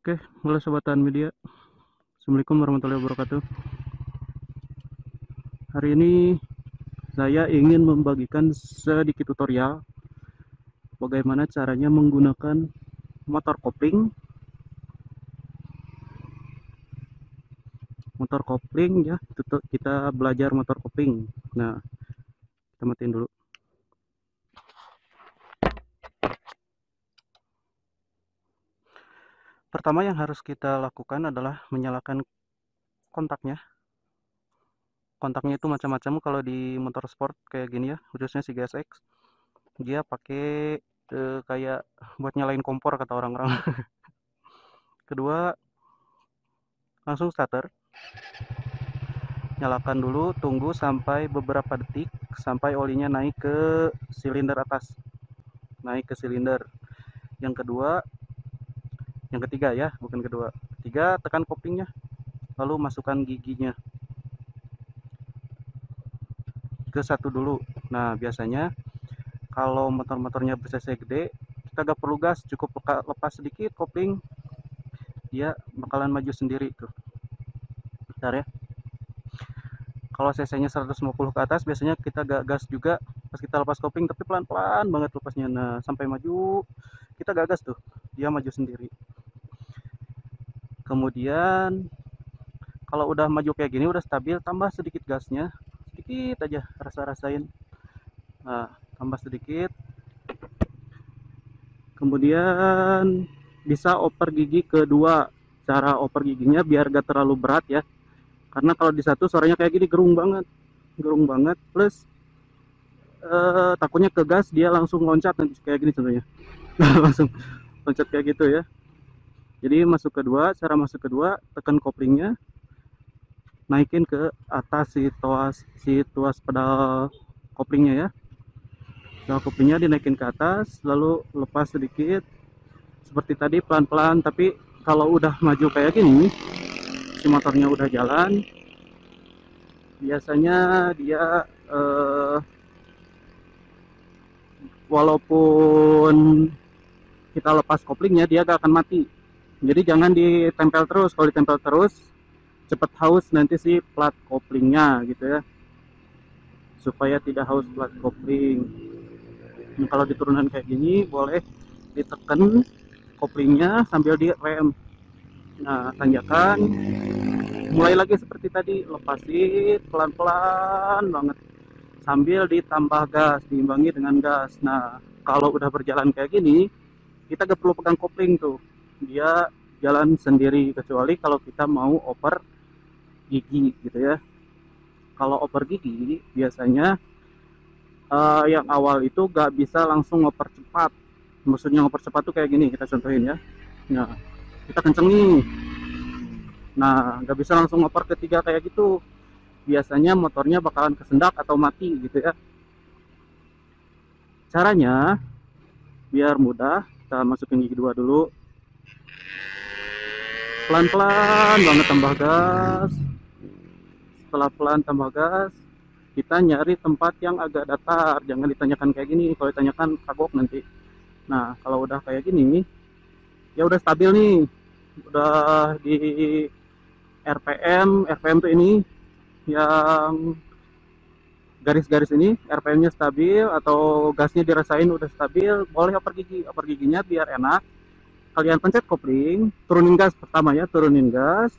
Oke, halo Sobat Tahan Media. Assalamualaikum warahmatullahi wabarakatuh. Hari ini saya ingin membagikan sedikit tutorial bagaimana caranya menggunakan motor kopling. Motor kopling ya, kita belajar motor kopling. Nah, kita matiin dulu. Pertama yang harus kita lakukan adalah menyalakan kontaknya. Kontaknya itu macam-macam kalau di motor sport kayak gini ya, khususnya si GSX. Dia pakai kayak buat nyalain kompor kata orang-orang. Kedua, langsung starter. Nyalakan dulu, tunggu sampai beberapa detik sampai olinya naik ke silinder atas, naik ke silinder. Yang kedua, yang ketiga ya, bukan kedua. Ketiga, tekan koplingnya, lalu masukkan giginya ke satu dulu. Nah, biasanya kalau motor-motornya ber-cc gede, kita gak perlu gas, cukup lepas sedikit kopling, dia bakalan maju sendiri tuh. Bentar ya. Kalau cc-nya 150 ke atas, biasanya kita gak gas juga pas kita lepas kopling, tapi pelan-pelan banget lepasnya. Nah, sampai maju, kita gak gas tuh, dia maju sendiri. Kemudian kalau udah maju kayak gini, udah stabil, tambah sedikit gasnya, sedikit aja, rasa-rasain. Nah, tambah sedikit. Kemudian bisa oper gigi kedua. Cara oper giginya biar gak terlalu berat ya, karena kalau di satu suaranya kayak gini gerung banget, gerung banget. Plus takutnya ke gas dia langsung loncat nanti kayak gini contohnya. Langsung loncat kayak gitu ya. Jadi masuk kedua, cara masuk kedua, tekan koplingnya, naikin ke atas si tuas pedal koplingnya ya. Pedal koplingnya dinaikin ke atas, lalu lepas sedikit seperti tadi, pelan-pelan. Tapi kalau udah maju kayak gini, si motornya udah jalan, biasanya dia walaupun kita lepas koplingnya, dia gak akan mati. Jadi jangan ditempel terus. Kalau ditempel terus cepet haus nanti si plat koplingnya gitu ya, supaya tidak haus plat kopling. Nah, kalau diturunan kayak gini boleh ditekan koplingnya sambil direm. Nah, tanjakan mulai lagi seperti tadi, lepasin pelan-pelan banget sambil ditambah gas, diimbangi dengan gas. Nah, kalau udah berjalan kayak gini, kita gak perlu pegang kopling tuh, dia jalan sendiri, kecuali kalau kita mau oper gigi gitu ya. Kalau oper gigi biasanya yang awal itu gak bisa langsung ngoper cepat. Maksudnya ngoper cepat tuh kayak gini, kita contohin ya. Nah, kita kenceng nih. Nah, gak bisa langsung ngoper ketiga kayak gitu. Biasanya motornya bakalan kesendak atau mati gitu ya. Caranya biar mudah, kita masukin gigi dua dulu. Pelan-pelan banget tambah gas. Setelah pelan tambah gas, kita nyari tempat yang agak datar. Jangan ditanyakan kayak gini, kalau ditanyakan kagok nanti. Nah, kalau udah kayak gini, ya udah stabil nih. Udah di RPM tuh ini yang garis-garis ini, RPM-nya stabil atau gasnya dirasain udah stabil, boleh oper gigi. Oper giginya biar enak. Kalian pencet kopling, turunin gas pertama ya, turunin gas,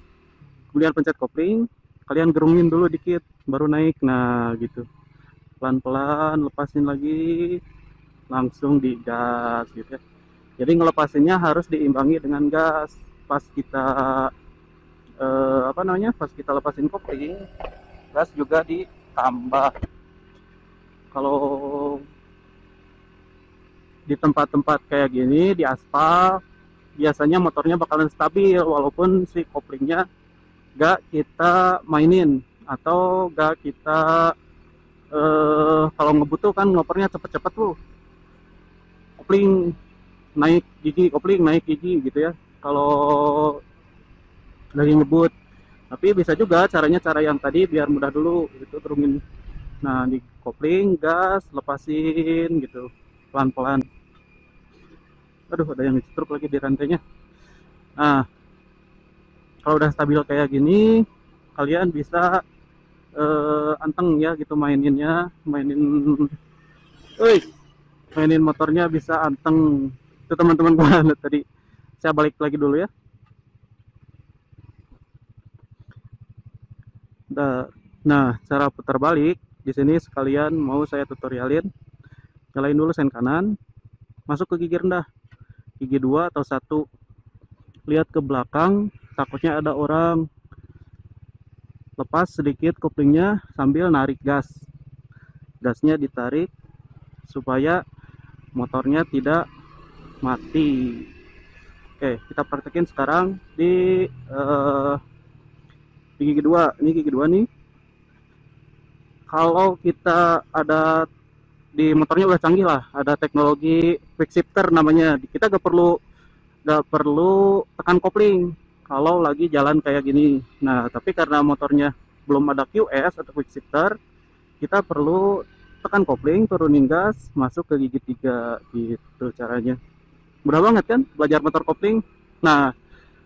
kemudian pencet kopling, kalian gerungin dulu dikit, baru naik. Nah, gitu. Pelan-pelan, lepasin lagi, langsung digas gitu ya. Jadi ngelepasinnya harus diimbangi dengan gas. Pas kita pas kita lepasin kopling, gas juga ditambah. Kalau di tempat-tempat kayak gini, di aspal, biasanya motornya bakalan stabil walaupun si koplingnya gak kita mainin atau gak kita kalau ngebutuh kan ngopernya cepet-cepet tuh, kopling naik gigi, kopling naik gigi gitu ya kalau lagi ngebut. Tapi bisa juga caranya cara yang tadi biar mudah dulu, itu turunin. Nah, di kopling gas, lepasin gitu pelan-pelan. Aduh, ada yang dicetruk lagi di rantainya. Nah, kalau udah stabil kayak gini, kalian bisa anteng ya gitu maininnya, woi, mainin motornya bisa anteng. Itu teman-teman gua tadi. Saya balik lagi dulu ya. Nah, cara putar balik di sini sekalian mau saya tutorialin. Nyalain dulu sen kanan, masuk ke gigi rendah, gigi 2 atau 1. Lihat ke belakang, takutnya ada orang. Lepas sedikit koplingnya sambil narik gas. Gasnya ditarik supaya motornya tidak mati. Oke, kita praktekin sekarang di gigi 2. Ini gigi 2 nih. Kalau kita ada di motornya udah canggih lah, ada teknologi quick shifter namanya. Kita gak perlu tekan kopling kalau lagi jalan kayak gini. Nah, tapi karena motornya belum ada QS atau quick shifter, kita perlu tekan kopling, turunin gas, masuk ke gigi 3 gitu caranya. Mudah banget kan belajar motor kopling. Nah,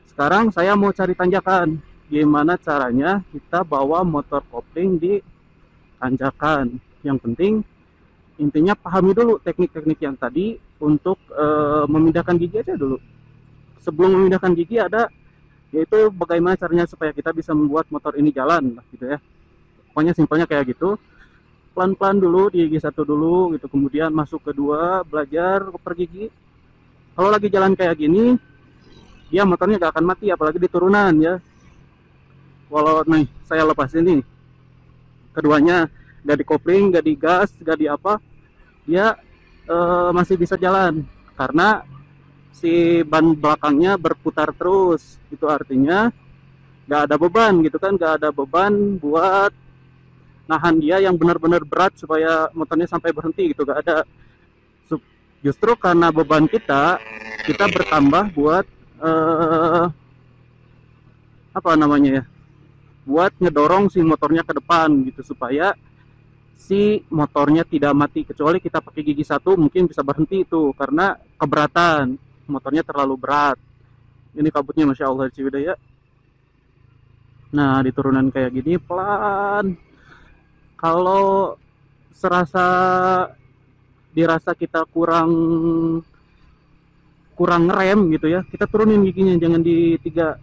sekarang saya mau cari tanjakan. Gimana caranya kita bawa motor kopling di tanjakan. Yang penting intinya pahami dulu teknik-teknik yang tadi untuk memindahkan gigi aja dulu. Sebelum memindahkan gigi ada yaitu bagaimana caranya supaya kita bisa membuat motor ini jalan gitu ya. Pokoknya simpelnya kayak gitu. Pelan-pelan dulu di gigi 1 dulu gitu, kemudian masuk ke 2, belajar per gigi. Kalau lagi jalan kayak gini, dia motornya gak akan mati apalagi di turunan ya. Walau nih saya lepas ini, keduanya gak di kopling, gak di gas, gak di apa, dia masih bisa jalan karena si ban belakangnya berputar terus. Itu artinya gak ada beban gitu kan, gak ada beban buat nahan dia yang benar-benar berat supaya motornya sampai berhenti gitu, gak ada. Justru karena beban kita bertambah buat apa namanya ya, buat ngedorong si motornya ke depan gitu supaya si motornya tidak mati. Kecuali kita pakai gigi 1 mungkin bisa berhenti itu karena keberatan, motornya terlalu berat. Ini kabutnya Masya Allah Ciwidey ya. Nah, di turunan kayak gini pelan, kalau dirasa kita kurang ngerem gitu ya, kita turunin giginya, jangan di 3,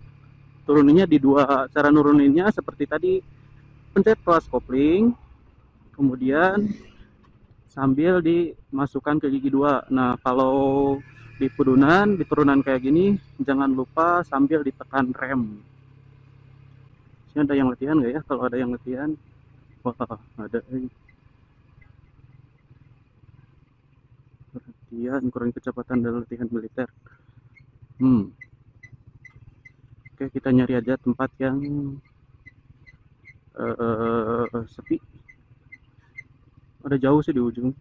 turuninnya di 2. Cara nuruninnya seperti tadi, pencet plus kopling, kemudian sambil dimasukkan ke gigi 2. Nah, kalau di turunan kayak gini, jangan lupa sambil ditekan rem. Ini ada yang latihan nggak ya? Kalau ada yang latihan, wah ada. Latihan kurang kecepatan dalam latihan militer. Oke, kita nyari aja tempat yang sepi. Ada jauh sih di ujung.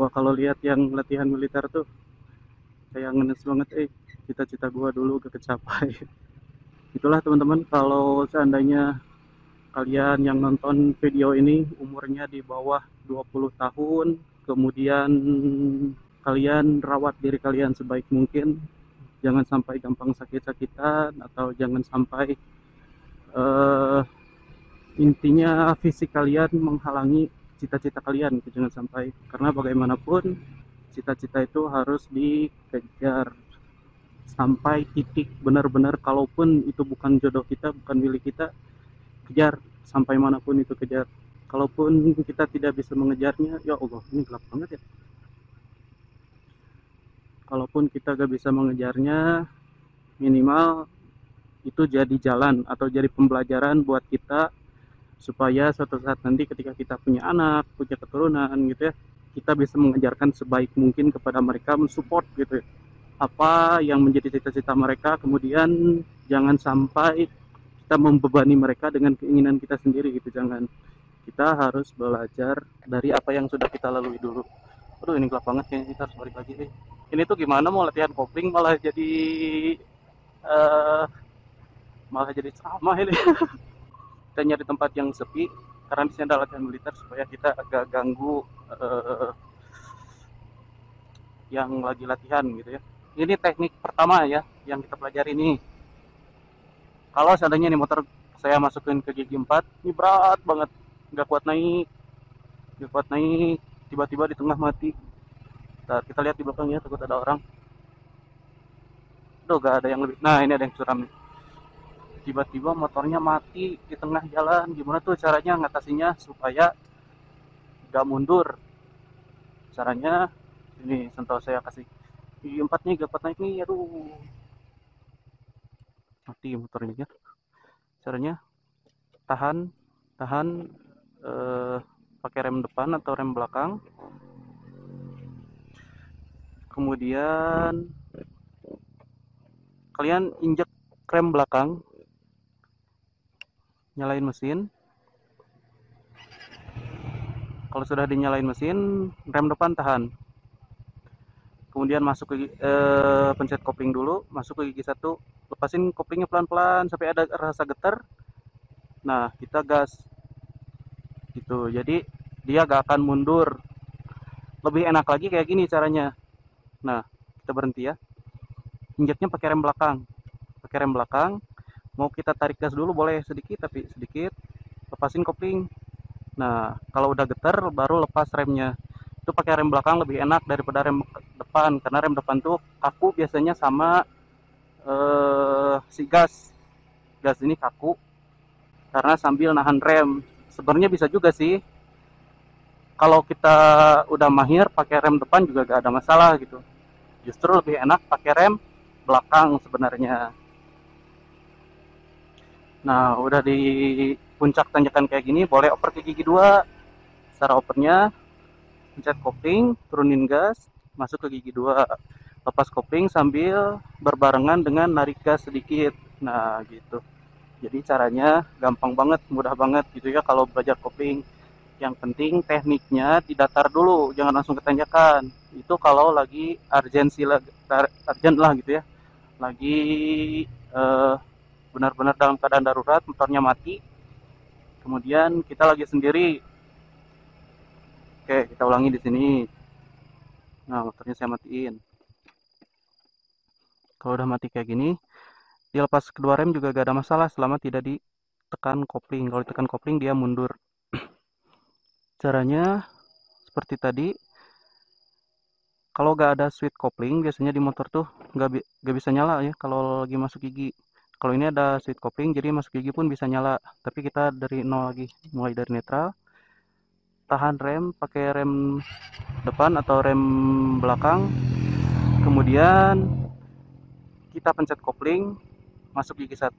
Wah, kalau lihat yang latihan militer tuh kayak ngenes banget. Cita-cita gua dulu gak kecapai. Itulah teman-teman, kalau seandainya kalian yang nonton video ini umurnya di bawah 20 tahun, kemudian kalian rawat diri kalian sebaik mungkin, jangan sampai gampang sakit-sakitan, atau jangan sampai intinya fisik kalian menghalangi cita-cita kalian, jangan sampai. Karena bagaimanapun cita-cita itu harus dikejar sampai titik benar-benar. Kalaupun itu bukan jodoh kita, bukan milik kita, kejar sampai manapun itu, kejar. Kalaupun kita tidak bisa mengejarnya, ya Allah ini gelap banget ya, kalaupun kita gak bisa mengejarnya, minimal itu jadi jalan atau jadi pembelajaran buat kita supaya suatu saat nanti ketika kita punya anak, punya keturunan gitu ya, kita bisa mengajarkan sebaik mungkin kepada mereka, mensupport gitu ya, apa yang menjadi cita-cita mereka. Kemudian jangan sampai kita membebani mereka dengan keinginan kita sendiri gitu, jangan. Kita harus belajar dari apa yang sudah kita lalui dulu. Aduh ini gelap banget, kayaknya kita harus balik lagi deh. Ini tuh gimana mau latihan kopling malah jadi ceramah ini. Kita nyari tempat yang sepi, karena di sini ada latihan militer supaya kita agak ganggu yang lagi latihan gitu ya. Ini teknik pertama ya yang kita pelajari nih. Kalau seandainya nih motor saya masukin ke gigi 4, ini berat banget, nggak kuat naik, nggak kuat naik, tiba-tiba di tengah mati. Ntar kita lihat di belakangnya, takut ada orang. Aduh, gak ada yang lebih. Nah, ini ada yang suram nih. Tiba-tiba motornya mati di tengah jalan. Gimana tuh caranya ngatasinya supaya gak mundur? Caranya ini, contoh saya kasih gigi 4 nih, gak kuat naik nih, aduh, mati motornya ya. Caranya tahan, tahan, eh, pakai rem depan atau rem belakang, kemudian kalian injek rem belakang, nyalain mesin. Kalau sudah dinyalain mesin, rem depan tahan, kemudian masuk ke pencet kopling dulu, masuk ke gigi 1, lepasin koplingnya pelan-pelan sampai ada rasa getar. Nah, kita gas gitu, jadi dia gak akan mundur. Lebih enak lagi kayak gini caranya. Nah, kita berhenti ya, injeknya pakai rem belakang, pakai rem belakang. Mau kita tarik gas dulu boleh sedikit, tapi sedikit, lepasin kopling. Nah, kalau udah getar baru lepas remnya. Itu pakai rem belakang lebih enak daripada rem depan, karena rem depan tuh kaku biasanya sama si gas. Gas ini kaku karena sambil nahan rem. Sebenarnya bisa juga sih kalau kita udah mahir pakai rem depan juga gak ada masalah gitu. Justru lebih enak pakai rem belakang sebenarnya. Nah, udah di puncak tanjakan kayak gini, boleh oper ke gigi 2. Cara opernya, pencet kopling, turunin gas, masuk ke gigi 2. Lepas kopling sambil berbarengan dengan narik gas sedikit. Nah, gitu. Jadi caranya gampang banget, mudah banget gitu ya kalau belajar kopling. Yang penting tekniknya didatar dulu, jangan langsung ke tanjakan. Itu kalau lagi urgensi lah, urgent lah gitu ya. Lagi eh, benar-benar dalam keadaan darurat, motornya mati. Kemudian kita lagi sendiri. Oke, kita ulangi di sini. Nah, motornya saya matiin. Kalau udah mati kayak gini, dilepas kedua rem juga gak ada masalah selama tidak ditekan kopling. Kalau ditekan kopling dia mundur. Caranya seperti tadi. Kalau gak ada switch kopling, biasanya di motor tuh gak bisa nyala ya kalau lagi masuk gigi. Kalau ini ada switch kopling, jadi masuk gigi pun bisa nyala. Tapi kita dari nol lagi, mulai dari netral, tahan rem, pakai rem depan atau rem belakang, kemudian kita pencet kopling, masuk gigi 1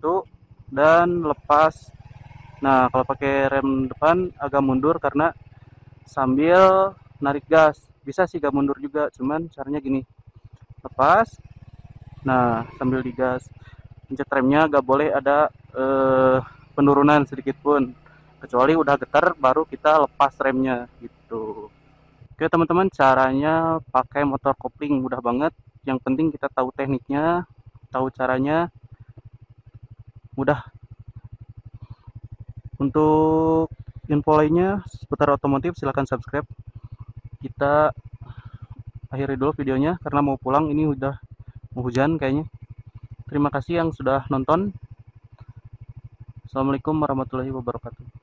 dan lepas. Nah, kalau pakai rem depan agak mundur karena sambil narik gas. Bisa sih gak mundur juga, cuman caranya gini. Lepas, nah sambil digas. Pencet remnya gak boleh ada penurunan sedikit pun. Kecuali udah getar baru kita lepas remnya gitu. Oke teman-teman, caranya pakai motor kopling mudah banget. Yang penting kita tahu tekniknya, tahu caranya, mudah. Untuk info lainnya seputar otomotif silahkan subscribe. Kita akhiri dulu videonya karena mau pulang, ini udah mau hujan kayaknya. Terima kasih yang sudah nonton. Assalamualaikum warahmatullahi wabarakatuh.